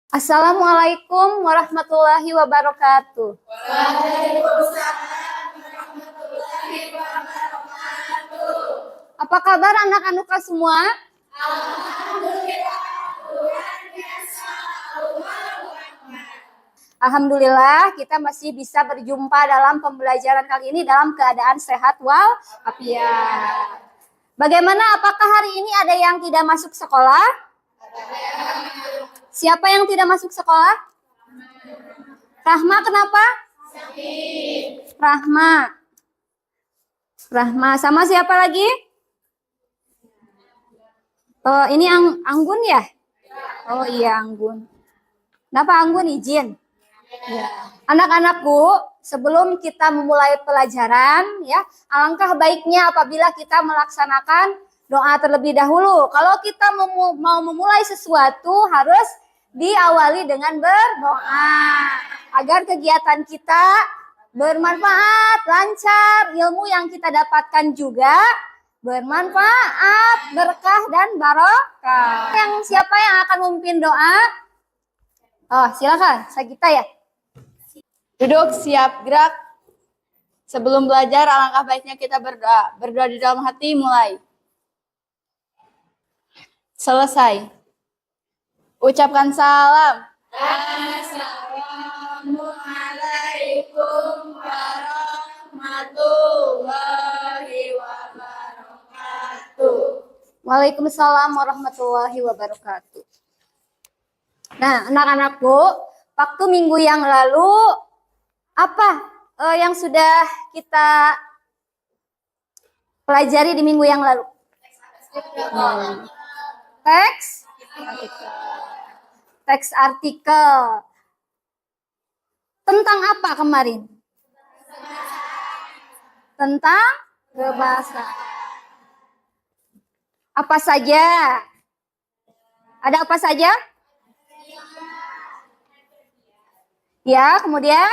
Assalamualaikum warahmatullahi wabarakatuh. Waalaikumsalam warahmatullahi wabarakatuh. Apa kabar anak-anak semua? Alhamdulillah, luar biasa, Allahu Akbar. Alhamdulillah kita masih bisa berjumpa dalam pembelajaran kali ini dalam keadaan sehat walafiat. Bagaimana, apakah hari ini ada yang tidak masuk sekolah? Siapa yang tidak masuk sekolah? Rahma, kenapa? Rahma sama siapa lagi? Oh, ini Anggun ya? Oh iya, Anggun. Kenapa Anggun izin? Ya. Anak-anakku, sebelum kita memulai pelajaran, ya, alangkah baiknya apabila kita melaksanakan doa terlebih dahulu. Kalau kita mau memulai sesuatu, harus diawali dengan berdoa agar kegiatan kita bermanfaat, lancar, ilmu yang kita dapatkan juga bermanfaat, berkah dan barokah. Siapa yang akan memimpin doa? Oh, silakan, Sagita ya. Duduk, siap, gerak. Sebelum belajar, alangkah baiknya kita berdoa. Berdoa di dalam hati, mulai. Selesai. Ucapkan salam. Assalamualaikum warahmatullahi wabarakatuh. Waalaikumsalam warahmatullahi wabarakatuh. Nah, anak-anakku, waktu minggu yang lalu, apa yang sudah kita pelajari di minggu yang lalu? Teks artikel. Tentang apa kemarin? Tentang kebahasaan. Apa saja? Ada apa saja? Ya, kemudian?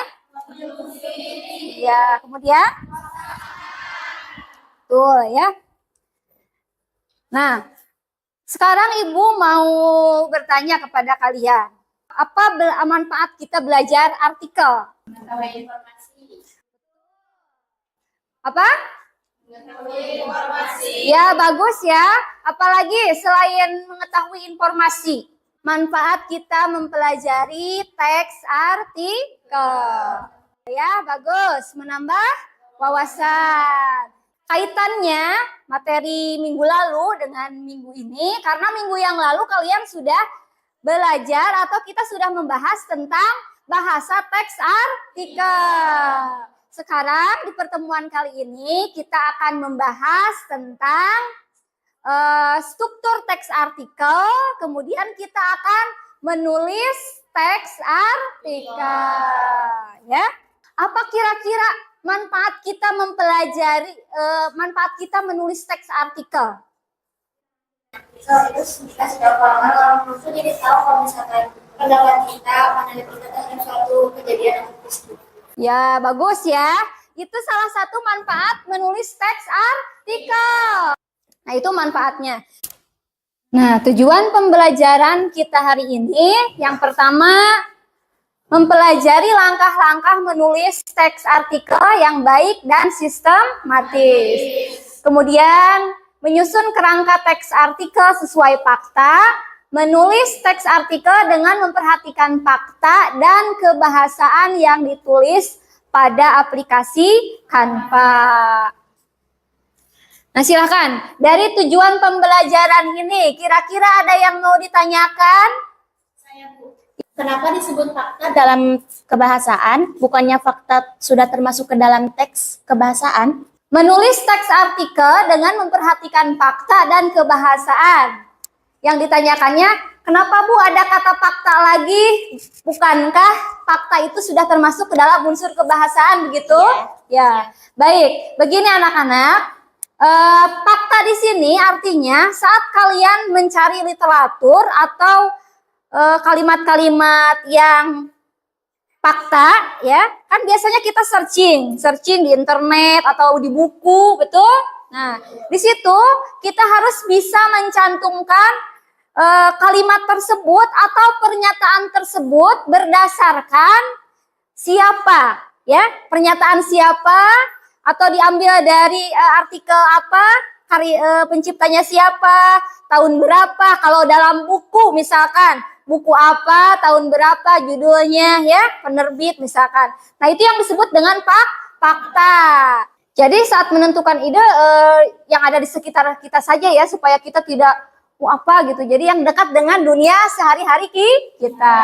Ya, kemudian? Tuh ya. Nah, sekarang Ibu mau bertanya kepada kalian. Apa manfaat kita belajar artikel? Apa? Informasi. Ya, bagus ya. Apalagi selain mengetahui informasi, manfaat kita mempelajari teks artikel. Ya, bagus. Menambah wawasan. Kaitannya materi minggu lalu dengan minggu ini, karena minggu yang lalu kalian sudah belajar atau kita sudah membahas tentang bahasa teks artikel. Sekarang di pertemuan kali ini kita akan membahas tentang struktur teks artikel, kemudian kita akan menulis teks artikel. Ya, apa kira-kira manfaat kita mempelajari, manfaat kita menulis teks artikel? Terus dikasih tahu orang itu jadi tahu kalau misalkan pendapat kita, pandangan kita terhadap suatu kejadian atau peristiwa. Ya, bagus ya. Itu salah satu manfaat menulis teks artikel. Nah, itu manfaatnya. Nah, tujuan pembelajaran kita hari ini yang pertama mempelajari langkah-langkah menulis teks artikel yang baik dan sistematis. Kemudian menyusun kerangka teks artikel sesuai fakta, menulis teks artikel dengan memperhatikan fakta dan kebahasaan yang ditulis pada aplikasi Canva. Nah, silakan. Dari tujuan pembelajaran ini, kira-kira ada yang mau ditanyakan? Saya, Bu. Kenapa disebut fakta dalam kebahasaan? Bukannya fakta sudah termasuk ke dalam teks kebahasaan? Menulis teks artikel dengan memperhatikan fakta dan kebahasaan. Yang ditanyakannya, kenapa Bu ada kata fakta lagi? Bukankah fakta itu sudah termasuk ke dalam unsur kebahasaan begitu? Ya. Baik, begini anak-anak. Fakta di sini artinya saat kalian mencari literatur atau kalimat-kalimat yang fakta, ya kan biasanya kita searching di internet atau di buku, betul? Nah, di situ kita harus bisa mencantumkan kalimat tersebut atau pernyataan tersebut berdasarkan siapa, ya? Pernyataan siapa atau diambil dari artikel apa, penciptanya siapa, tahun berapa, kalau dalam buku misalkan buku apa, tahun berapa, judulnya, ya, penerbit misalkan. Nah, itu yang disebut dengan fakta. Jadi saat menentukan ide yang ada di sekitar kita saja ya, supaya kita tidak apa gitu. Jadi yang dekat dengan dunia sehari-hari kita,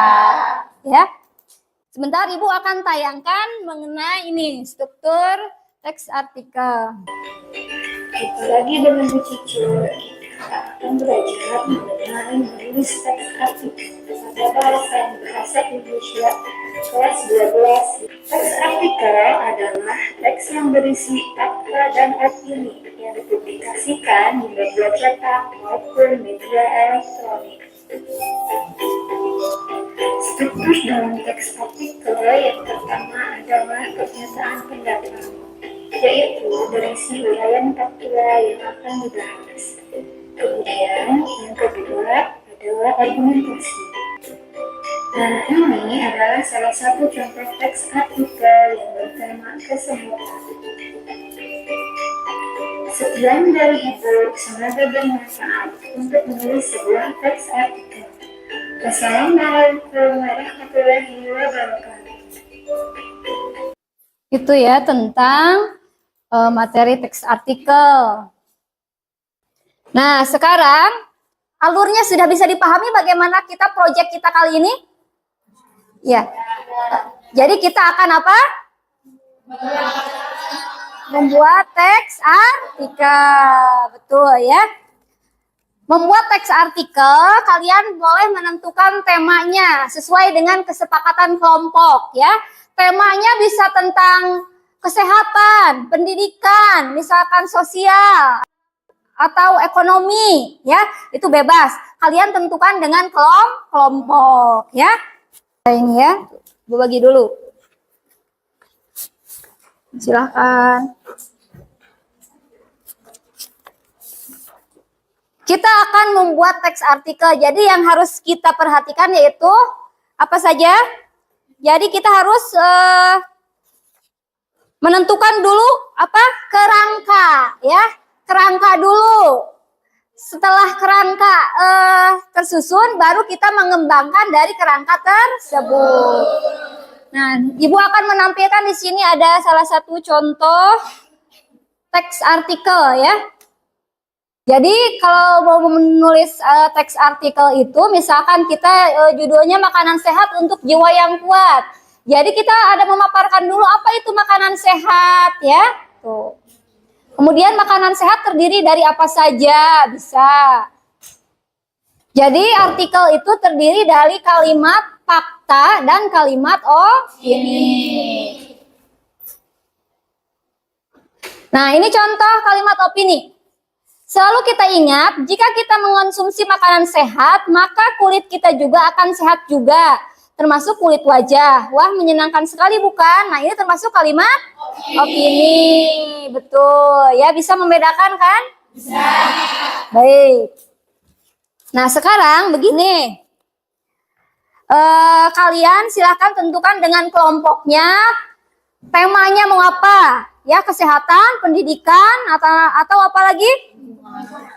ya. Sebentar Ibu akan tayangkan mengenai ini struktur teks artikel. Kita lagi dengan Bu Cicu, kita akan belajar mengenai menulis teks artikel pada bahasa Indonesia kelas 12. Teks artikel adalah teks yang berisi fakta dan opini yang dipublikasikan di media cetak maupun media elektronik. Struktur dalam teks artikel yang pertama adalah pernyataan pendapat, yaitu berisi uraian faktual yang akan dibahas. Kemudian yang kedua adalah argumentasi. Nah, ini adalah salah satu contoh teks artikel yang bertema kesemuanya. Sekian dari Ibu, semoga bermanfaat untuk menulis sebuah teks artikel. Wassalamualaikum warahmatullahi wabarakatuh. Itu ya tentang materi teks artikel. Nah, sekarang alurnya sudah bisa dipahami bagaimana kita proyek kita kali ini? Ya. Jadi kita akan apa? Membuat teks artikel. Betul ya. Membuat teks artikel, kalian boleh menentukan temanya sesuai dengan kesepakatan kelompok ya. Temanya bisa tentang kesehatan, pendidikan, misalkan sosial atau ekonomi ya, itu bebas. Kalian tentukan dengan kelompok ya. Ini ya, gue bagi dulu. Silahkan. Kita akan membuat teks artikel. Jadi yang harus kita perhatikan yaitu apa saja? Jadi kita harus menentukan dulu apa? Kerangka ya. Kerangka dulu. Setelah kerangka tersusun, baru kita mengembangkan dari kerangka tersebut. Nah, Ibu akan menampilkan di sini ada salah satu contoh teks artikel ya. Jadi kalau mau menulis teks artikel itu, misalkan kita judulnya makanan sehat untuk jiwa yang kuat. Jadi kita ada memaparkan dulu apa itu makanan sehat ya. Tuh. Kemudian makanan sehat terdiri dari apa saja, bisa. Jadi artikel itu terdiri dari kalimat fakta dan kalimat opini. Nah, ini contoh kalimat opini. Selalu kita ingat, jika kita mengonsumsi makanan sehat, maka kulit kita juga akan sehat juga. Termasuk kulit wajah. Wah, menyenangkan sekali bukan? Nah, ini termasuk kalimat opini. Betul. Ya, bisa membedakan kan? Bisa. Baik. Nah, sekarang begini. Kalian silahkan tentukan dengan kelompoknya. Temanya mau apa? Ya, kesehatan, pendidikan, atau apa lagi?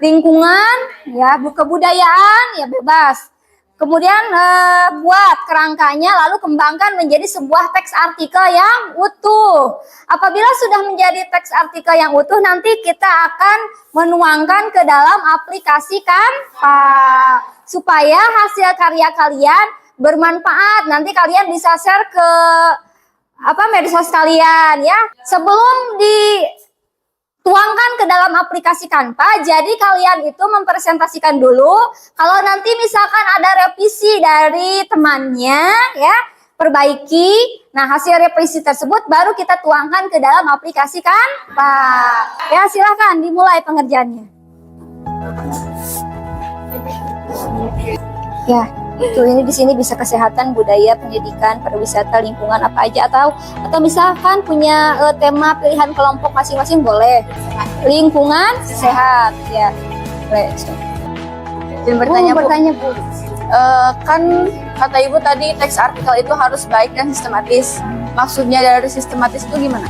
Lingkungan, ya, kebudayaan, ya bebas. Kemudian buat kerangkanya, lalu kembangkan menjadi sebuah teks artikel yang utuh. Apabila sudah menjadi teks artikel yang utuh, nanti kita akan menuangkan ke dalam aplikasi Canva supaya hasil karya kalian bermanfaat. Nanti kalian bisa share ke medsos kalian ya. Sebelum dituangkan ke dalam aplikasi Canva, jadi kalian itu mempresentasikan dulu. Kalau nanti misalkan ada revisi dari temannya ya, perbaiki. Nah, hasil revisi tersebut baru kita tuangkan ke dalam aplikasi Canva. Ya, silakan dimulai pengerjaannya. Ya, itu ini di sini bisa kesehatan, budaya, pendidikan, pariwisata, lingkungan apa aja, atau misalkan punya tema pilihan kelompok masing-masing boleh. Lingkungan sehat ya. Boleh. Izin bertanya, Bu. bertanya, Bu. Kan kata Ibu tadi teks artikel itu harus baik dan sistematis. Maksudnya dari sistematis itu gimana?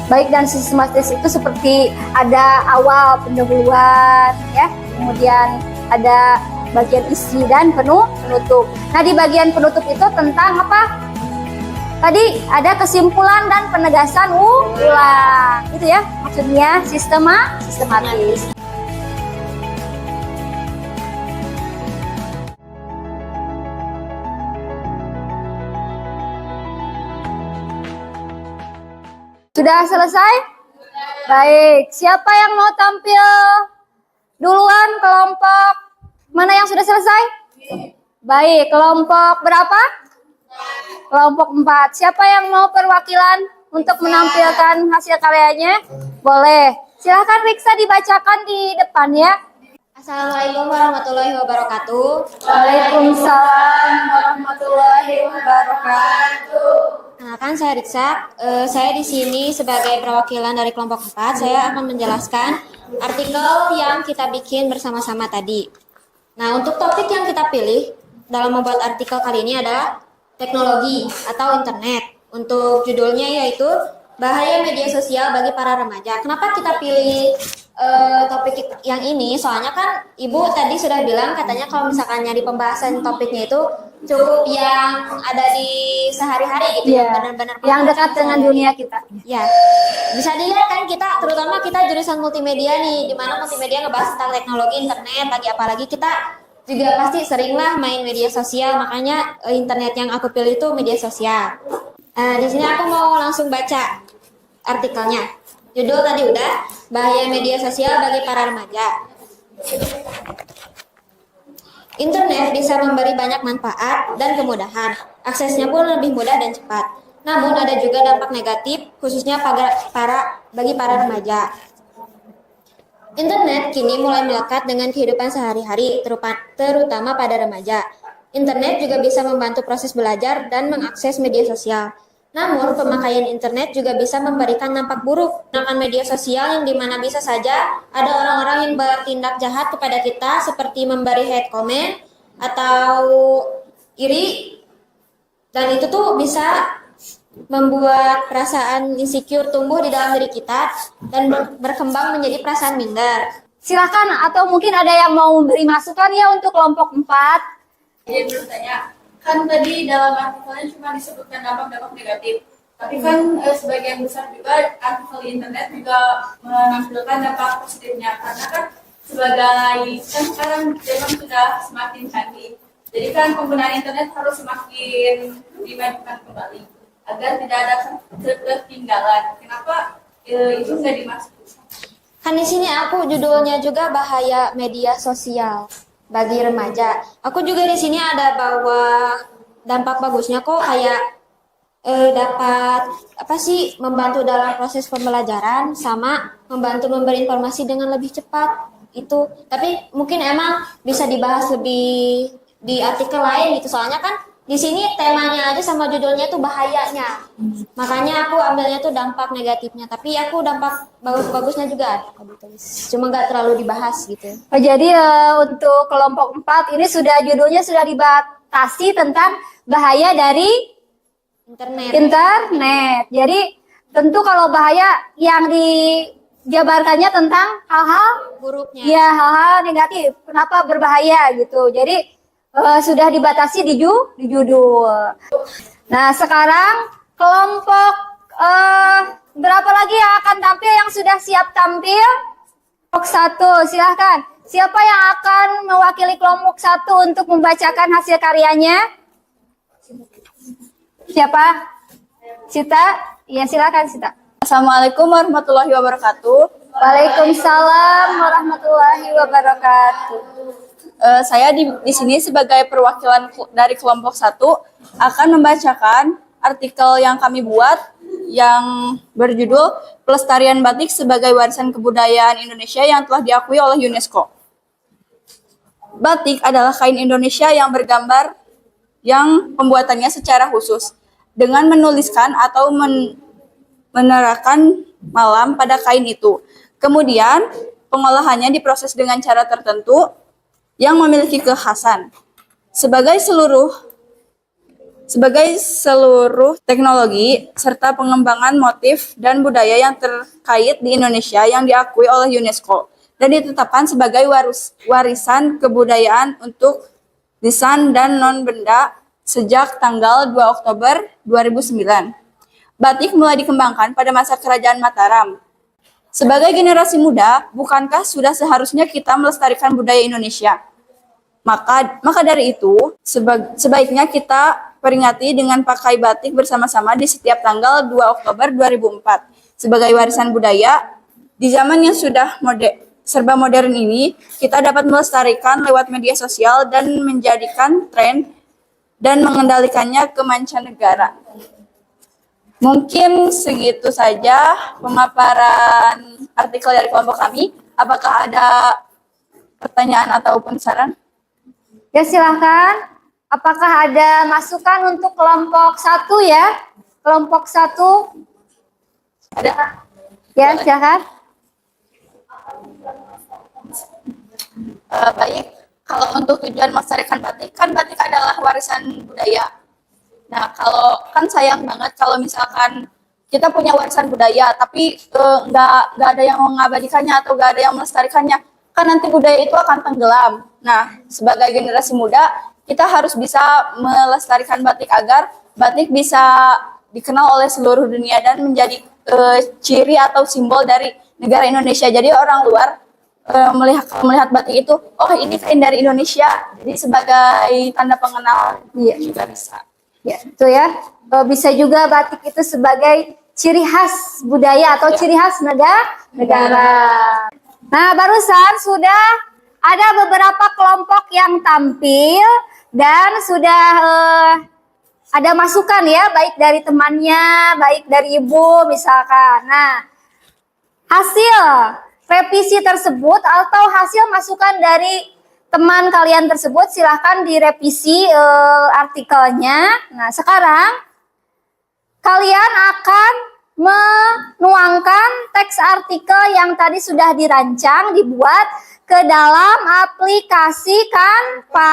Baik dan sistematis itu seperti ada awal pendahuluan, ya, kemudian ada bagian isi dan penutup. Nah, di bagian penutup itu tentang apa? Tadi ada kesimpulan dan penegasan ulang, gitu ya. Maksudnya sistematis. Sudah selesai? Baik, siapa yang mau tampil duluan kelompok? Mana yang sudah selesai? Baik, kelompok berapa? Kelompok 4. Siapa yang mau perwakilan untuk menampilkan hasil karyanya? Boleh. Silahkan Riksa dibacakan di depan ya. Assalamualaikum warahmatullahi wabarakatuh. Waalaikumsalam warahmatullahi wabarakatuh. Kenalkan, saya Riksa. Saya di sini sebagai perwakilan dari kelompok 4. Saya akan menjelaskan artikel yang kita bikin bersama-sama tadi. Nah, untuk topik yang kita pilih dalam membuat artikel kali ini adalah teknologi atau internet. Untuk judulnya yaitu bahaya media sosial bagi para remaja. Kenapa kita pilih topik yang ini? Soalnya kan Ibu tadi sudah bilang katanya kalau misalkan nyari pembahasan topiknya itu cukup yang ada di sehari-hari gitu, Iya, yang benar-benar yang dekat dengan dunia kita. Ya, bisa dilihat kan kita, terutama kita jurusan multimedia nih, di mana multimedia ngebahas tentang teknologi internet, apalagi kita juga pasti sering lah main media sosial, makanya internet yang aku pilih itu media sosial. Di sini aku mau langsung baca artikelnya. Judul tadi udah, bahaya media sosial bagi para remaja. Internet bisa memberi banyak manfaat dan kemudahan. Aksesnya pun lebih mudah dan cepat. Namun ada juga dampak negatif, khususnya bagi para remaja. Internet kini mulai melekat dengan kehidupan sehari-hari, terutama pada remaja. Internet juga bisa membantu proses belajar dan mengakses media sosial. Namun, pemakaian internet juga bisa memberikan dampak buruk. Menggunakan media sosial yang dimana bisa saja ada orang-orang yang bertindak jahat kepada kita, seperti memberi hate comment atau iri. Dan itu tuh bisa membuat perasaan insecure tumbuh di dalam diri kita dan berkembang menjadi perasaan minder. Silakan, atau mungkin ada yang mau memberi masukan ya untuk kelompok 4. Jadi bertanya, kan tadi dalam artikelnya cuma disebutkan dampak-dampak negatif. Tapi kan sebagian besar juga artikel di internet juga menampilkan dampak positifnya. Karena kan kan sekarang zaman sudah semakin canggih. Jadi kan penggunaan internet harus semakin dimajukan kembali agar tidak ada ketertinggalan. Kenapa itu nggak dimasukkan? Kan di sini aku judulnya juga bahaya media sosial bagi remaja. Aku juga di sini ada bawa dampak bagusnya kok, kayak dapat membantu dalam proses pembelajaran sama membantu memberi informasi dengan lebih cepat itu. Tapi mungkin emang bisa dibahas lebih di artikel lain gitu. Soalnya kan di sini temanya aja sama judulnya tuh bahayanya. Makanya aku ambilnya tuh dampak negatifnya. Tapi aku dampak bagus-bagusnya juga ada aku ditulis. Cuma nggak terlalu dibahas gitu. Oh, jadi untuk kelompok 4 ini judulnya sudah dibatasi tentang bahaya dari internet. Jadi tentu kalau bahaya yang dijabarkannya tentang hal-hal Buruknya. ya, hal-hal negatif. Kenapa berbahaya gitu. Jadi sudah dibatasi di judul. Nah, sekarang kelompok berapa lagi yang akan tampil, yang sudah siap tampil? Kelompok 1, silahkan. Siapa yang akan mewakili kelompok 1 untuk membacakan hasil karyanya? Siapa? Sita? Iya, silahkan Sita. Assalamualaikum warahmatullahi wabarakatuh. Waalaikumsalam warahmatullahi wabarakatuh. Saya di sini sebagai perwakilan dari kelompok 1 akan membacakan artikel yang kami buat yang berjudul Pelestarian Batik sebagai Warisan Kebudayaan Indonesia yang telah diakui oleh UNESCO. Batik adalah kain Indonesia yang bergambar yang pembuatannya secara khusus dengan menuliskan atau menerakan malam pada kain itu. Kemudian pengolahannya diproses dengan cara tertentu yang memiliki kekhasan. Sebagai seluruh teknologi serta pengembangan motif dan budaya yang terkait di Indonesia yang diakui oleh UNESCO dan ditetapkan sebagai warisan kebudayaan untuk lisan dan non-benda sejak tanggal 2 Oktober 2009. Batik mulai dikembangkan pada masa Kerajaan Mataram. Sebagai generasi muda, bukankah sudah seharusnya kita melestarikan budaya Indonesia? Maka dari itu, sebaiknya kita peringati dengan pakai batik bersama-sama di setiap tanggal 2 Oktober 2004. Sebagai warisan budaya, di zaman yang sudah serba modern ini, kita dapat melestarikan lewat media sosial dan menjadikan tren dan mengendalikannya ke mancanegara. Mungkin segitu saja pemaparan artikel dari kelompok kami. Apakah ada pertanyaan ataupun saran? Ya, silakan. Apakah ada masukan untuk kelompok 1 ya? Kelompok 1. Ada? Ya, silakan. Baik, kalau untuk tujuan melestarikan batik, kan batik adalah warisan budaya. Nah, kalau kan sayang banget kalau misalkan kita punya warisan budaya, tapi nggak ada yang mengabadikannya atau nggak ada yang melestarikannya, kan nanti budaya itu akan tenggelam. Nah, sebagai generasi muda, kita harus bisa melestarikan batik agar batik bisa dikenal oleh seluruh dunia dan menjadi ciri atau simbol dari negara Indonesia. Jadi orang luar melihat batik itu, oh ini kain dari Indonesia, jadi sebagai tanda pengenal juga bisa. Ya, itu ya. Bisa juga batik itu sebagai ciri khas budaya atau ciri khas negara. Nah, barusan sudah ada beberapa kelompok yang tampil dan sudah ada masukan ya, baik dari temannya, baik dari ibu misalkan. Nah, hasil revisi tersebut atau hasil masukan dari teman kalian tersebut silahkan direvisi artikelnya. Nah, sekarang kalian akan menuangkan teks artikel yang tadi sudah dirancang, dibuat ke dalam aplikasi Canva.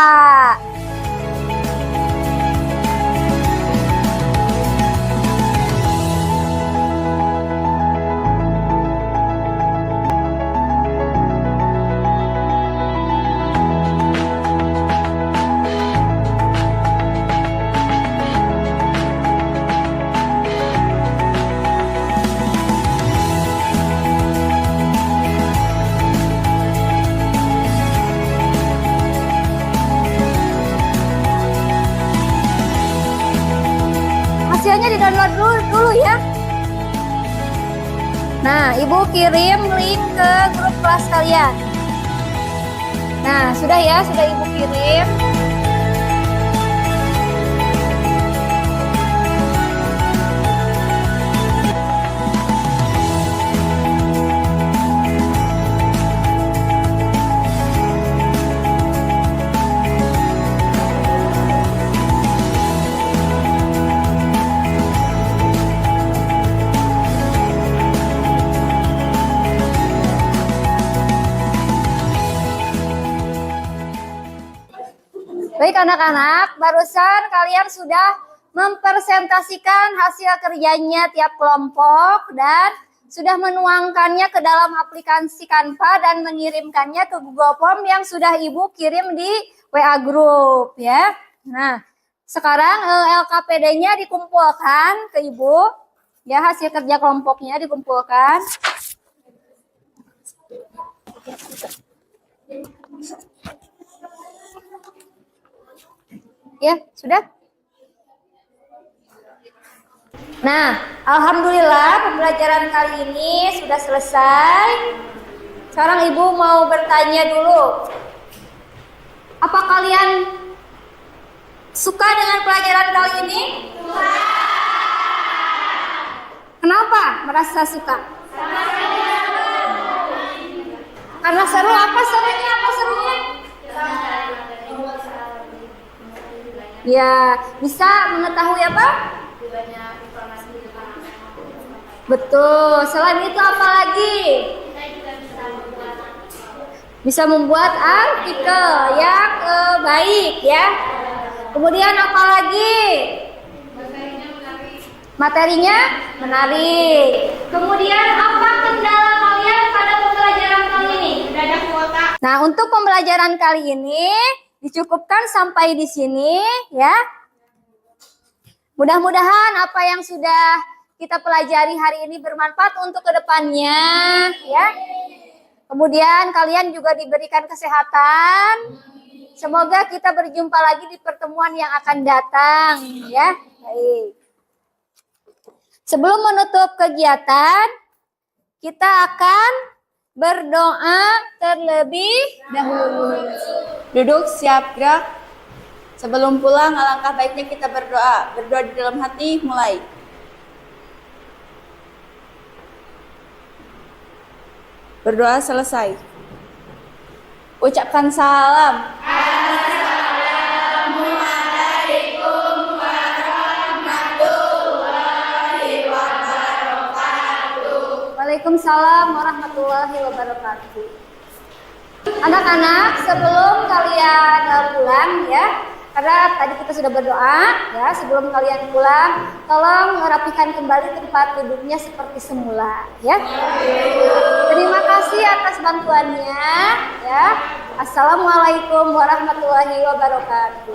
Hasilnya di-download dulu ya. Nah, ibu kirim link ke grup kelas kalian. Nah, sudah ya, sudah ibu kirim. Baik anak-anak, barusan kalian sudah mempresentasikan hasil kerjanya tiap kelompok dan sudah menuangkannya ke dalam aplikasi Canva dan mengirimkannya ke Google Form yang sudah ibu kirim di WA Group ya. Nah, sekarang LKPD-nya dikumpulkan ke ibu, ya hasil kerja kelompoknya dikumpulkan. Ya, sudah? Nah, alhamdulillah pembelajaran kali ini sudah selesai. Sekarang ibu mau bertanya dulu. Apa kalian suka dengan pelajaran kali ini? Kenapa merasa suka? Karena seru. Apa serunya? Apa serunya? Ya, bisa mengetahui apa? Betul. Selain itu apa lagi? Bisa membuat artikel yang baik ya. Kemudian apa lagi? Materinya menarik. Kemudian apa kendala kalian pada pembelajaran kali ini? Udah ada kuota. Nah, untuk pembelajaran kali ini dicukupkan sampai di sini ya. Mudah-mudahan apa yang sudah kita pelajari hari ini bermanfaat untuk kedepannya ya. Kemudian kalian juga diberikan kesehatan. Semoga kita berjumpa lagi di pertemuan yang akan datang ya. Baik. Sebelum menutup kegiatan, kita akan berdoa terlebih dahulu. Duduk, siap, gerak. Sebelum pulang, alangkah baiknya kita berdoa. Berdoa di dalam hati, mulai. Berdoa selesai. Ucapkan salam. Waalaikumsalam warahmatullahi wabarakatuh. Anak-anak, sebelum kalian pulang ya, karena tadi kita sudah berdoa ya, sebelum kalian pulang, tolong rapikan kembali tempat duduknya seperti semula ya. Terima kasih atas bantuannya ya. Assalamualaikum warahmatullahi wabarakatuh.